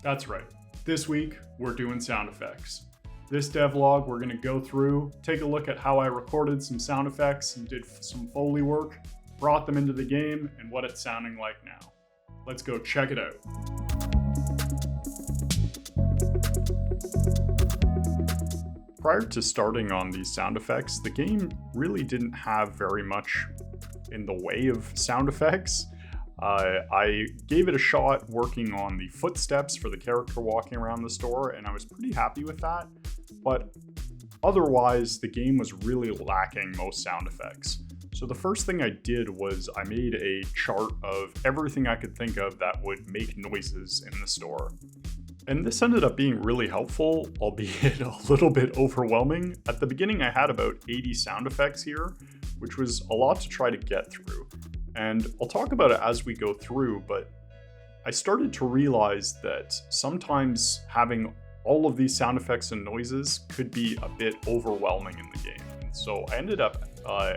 That's right. This week, we're doing sound effects. This devlog, we're gonna go through, take a look at how I recorded some sound effects and did some Foley work, brought them into the game, and what it's sounding like now. Let's go check it out. Prior to starting on these sound effects, the game really didn't have very much in the way of sound effects. I gave it a shot working on the footsteps for the character walking around the store, and I was pretty happy with that. But otherwise, the game was really lacking most sound effects. So the first thing I did was I made a chart of everything I could think of that would make noises in the store. And this ended up being really helpful, albeit a little bit overwhelming. At the beginning, I had about 80 sound effects here, which was a lot to try to get through. And I'll talk about it as we go through, but I started to realize that sometimes having all of these sound effects and noises could be a bit overwhelming in the game. And so I ended up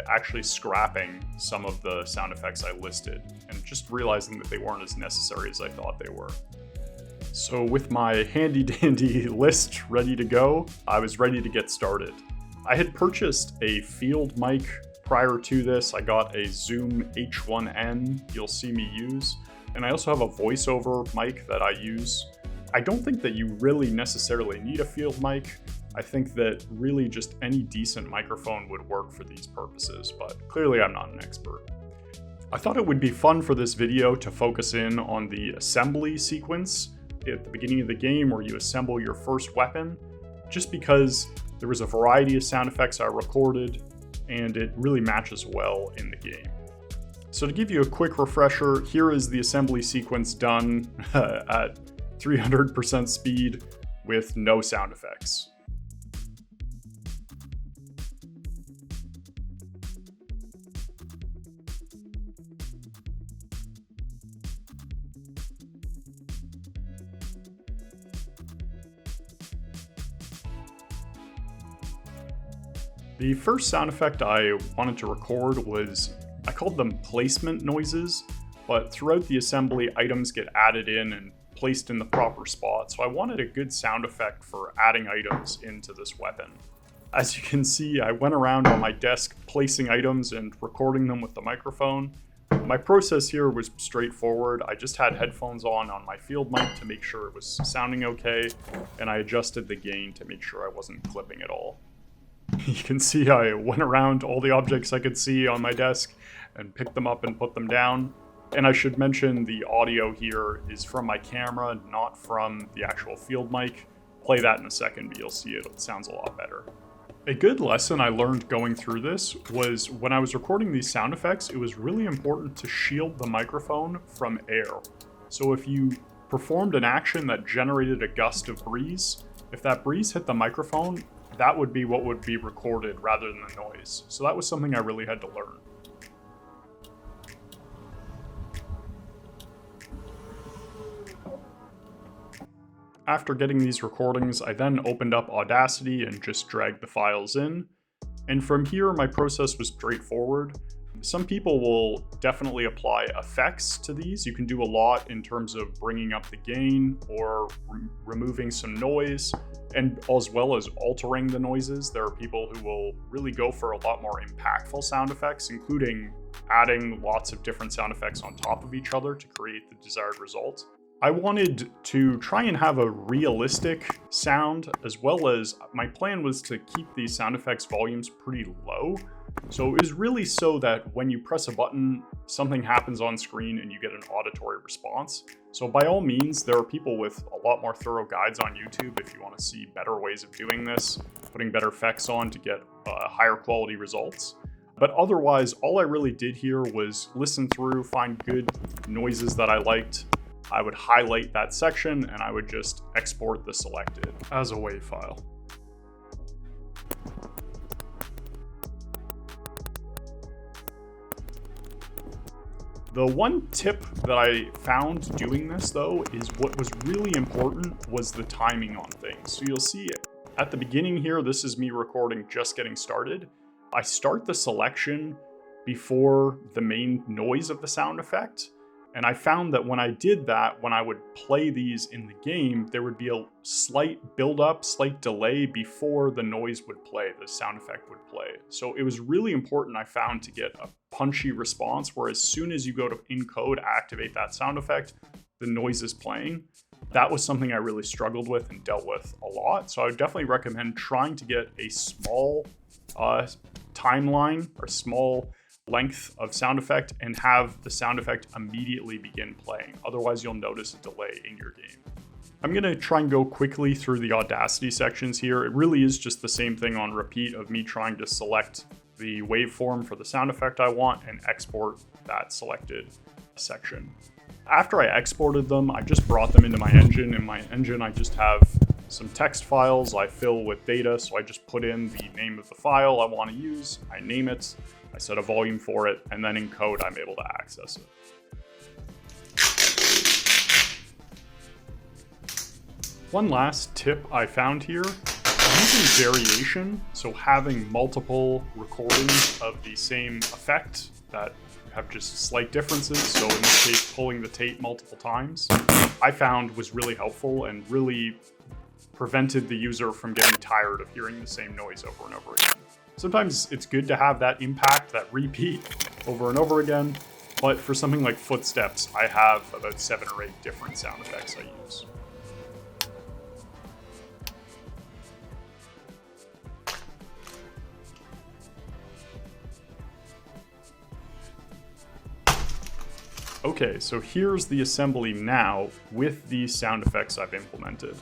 actually scrapping some of the sound effects I listed and just realizing that they weren't as necessary as I thought they were. So with my handy dandy list ready to go, I was ready to get started. I had purchased a field mic prior to this. I got a Zoom H1N you'll see me use, and I also have a voiceover mic that I use. I don't think that you really necessarily need a field mic. I think that really just any decent microphone would work for these purposes, but clearly I'm not an expert. I thought it would be fun for this video to focus in on the assembly sequence at the beginning of the game where you assemble your first weapon, just because there was a variety of sound effects I recorded and it really matches well in the game. So to give you a quick refresher, here is the assembly sequence done at 300% speed with no sound effects. The first sound effect I wanted to record was, I called them placement noises, but throughout the assembly, items get added in and placed in the proper spot, so I wanted a good sound effect for adding items into this weapon. As you can see, I went around on my desk placing items and recording them with the microphone. My process here was straightforward. I just had headphones on my field mic to make sure it was sounding okay, and I adjusted the gain to make sure I wasn't clipping at all. You can see I went around all the objects I could see on my desk and picked them up and put them down. And I should mention the audio here is from my camera, not from the actual field mic. Play that in a second, but you'll see it sounds a lot better. A good lesson I learned going through this was when I was recording these sound effects, it was really important to shield the microphone from air. So if you performed an action that generated a gust of breeze, if that breeze hit the microphone, that would be what would be recorded rather than the noise. So that was something I really had to learn. After getting these recordings, I then opened up Audacity and just dragged the files in. And from here, my process was straightforward. Some people will definitely apply effects to these. You can do a lot in terms of bringing up the gain or removing some noise, and as well as altering the noises. There are people who will really go for a lot more impactful sound effects, including adding lots of different sound effects on top of each other to create the desired result. I wanted to try and have a realistic sound, as well as my plan was to keep these sound effects volumes pretty low. So it was really so that when you press a button, something happens on screen and you get an auditory response. So by all means, there are people with a lot more thorough guides on YouTube if you want to see better ways of doing this, putting better effects on to get higher quality results. But otherwise, all I really did here was listen through, find good noises that I liked. I would highlight that section and I would just export the selected as a WAV file. The one tip that I found doing this, though, is what was really important was the timing on things. So you'll see at the beginning here, this is me recording just getting started. I start the selection before the main noise of the sound effect. And I found that when I did that, when I would play these in the game, there would be a slight build-up, slight delay before the noise would play, the sound effect would play. So it was really important, I found, to get a punchy response where as soon as you go to encode, activate that sound effect, the noise is playing. That was something I really struggled with and dealt with a lot. So I would definitely recommend trying to get a small timeline or small length of sound effect and have the sound effect immediately begin playing. Otherwise, you'll notice a delay in your game. I'm gonna try and go quickly through the Audacity sections here. It really is just the same thing on repeat of me trying to select the waveform for the sound effect I want and export that selected section. After I exported them, I just brought them into my engine. In my engine, I just have some text files I fill with data. So I just put in the name of the file I want to use, I name it, I set a volume for it, and then in code, I'm able to access it. One last tip I found here, using variation, so having multiple recordings of the same effect that have just slight differences, so in this case, pulling the tape multiple times, I found was really helpful and really prevented the user from getting tired of hearing the same noise over and over again. Sometimes it's good to have that impact, that repeat over and over again, but for something like footsteps, I have about 7 or 8 different sound effects I use. Okay, so here's the assembly now with these sound effects I've implemented.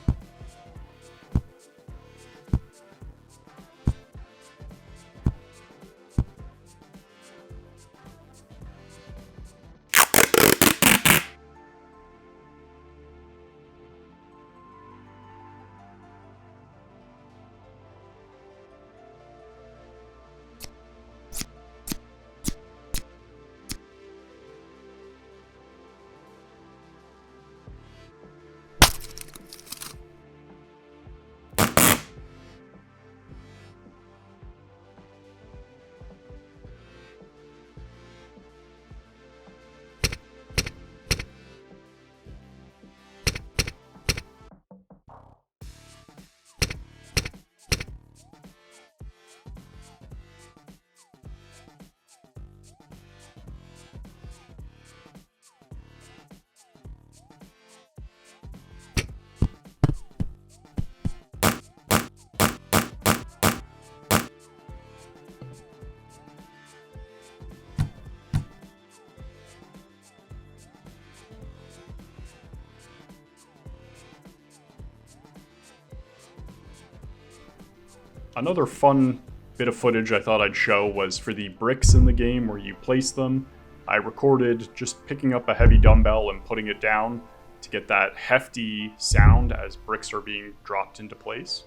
Another fun bit of footage I thought I'd show was for the bricks in the game where you place them. I recorded just picking up a heavy dumbbell and putting it down to get that hefty sound as bricks are being dropped into place.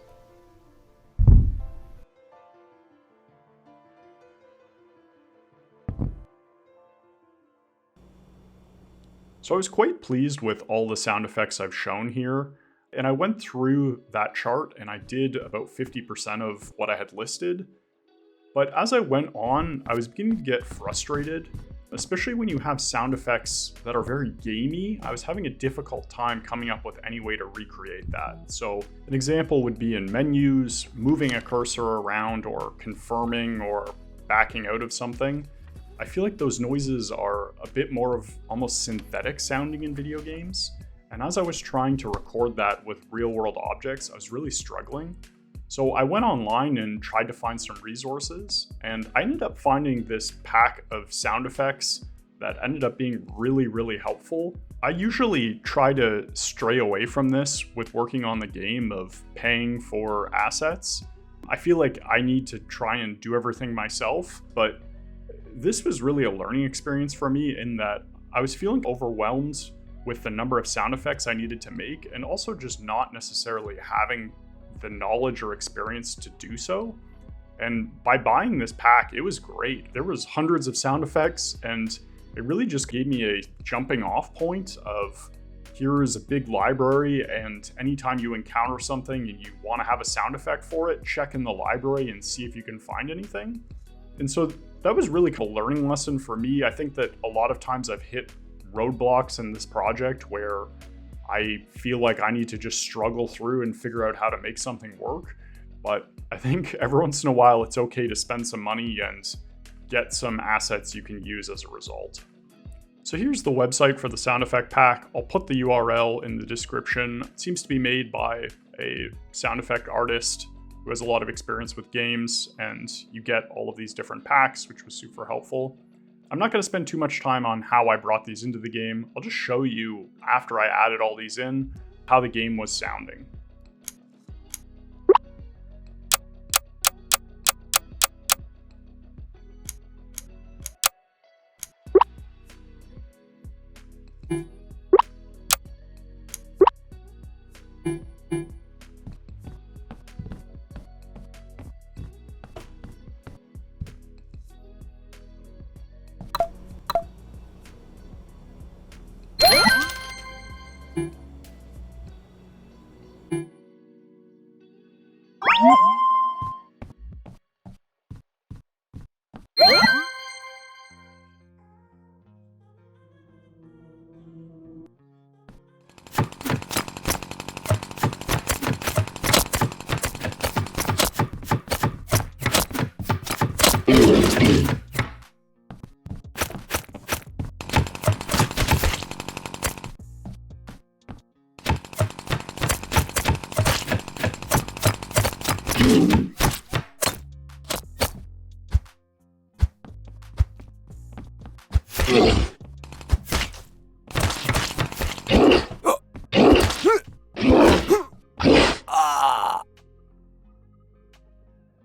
So I was quite pleased with all the sound effects I've shown here. And I went through that chart and I did about 50% of what I had listed. But as I went on, I was beginning to get frustrated, especially when you have sound effects that are very gamey. I was having a difficult time coming up with any way to recreate that. So an example would be in menus, moving a cursor around or confirming or backing out of something. I feel like those noises are a bit more of almost synthetic sounding in video games. And as I was trying to record that with real-world objects, I was really struggling. So I went online and tried to find some resources, and I ended up finding this pack of sound effects that ended up being really, really helpful. I usually try to stray away from this with working on the game of paying for assets. I feel like I need to try and do everything myself, but this was really a learning experience for me in that I was feeling overwhelmed with the number of sound effects I needed to make, and also just not necessarily having the knowledge or experience to do so. And by buying this pack, it was great. There was hundreds of sound effects, and it really just gave me a jumping off point of here is a big library, and anytime you encounter something and you want to have a sound effect for it, check in the library and see if you can find anything. And so that was really a learning lesson for me. I think that a lot of times I've hit roadblocks in this project where I feel like I need to just struggle through and figure out how to make something work. But I think every once in a while it's okay to spend some money and get some assets you can use as a result. So here's the website for the sound effect pack. I'll put the URL in the description. It seems to be made by a sound effect artist who has a lot of experience with games, and you get all of these different packs, which was super helpful. I'm not going to spend too much time on how I brought these into the game. I'll just show you, after I added all these in, how the game was sounding.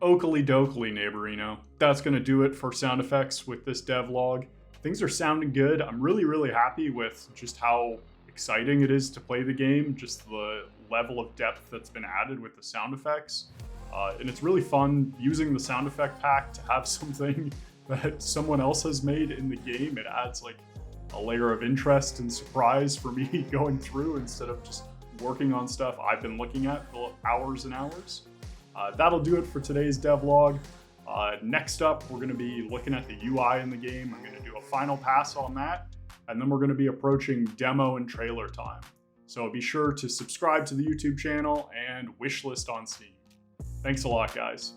Oakley dokley, neighborino. That's gonna do it for sound effects with this devlog. Things are sounding good. I'm really happy with just how exciting it is to play the game, just the level of depth that's been added with the sound effects. And it's really fun using the sound effect pack to have something that someone else has made in the game. It adds like a layer of interest and surprise for me going through instead of just working on stuff I've been looking at for hours and hours. That'll do it for today's devlog. Next up, we're going to be looking at the UI in the game. I'm going to do a final pass on that, and then we're going to be approaching demo and trailer time. So be sure to subscribe to the YouTube channel and wishlist on Steam. Thanks a lot, guys.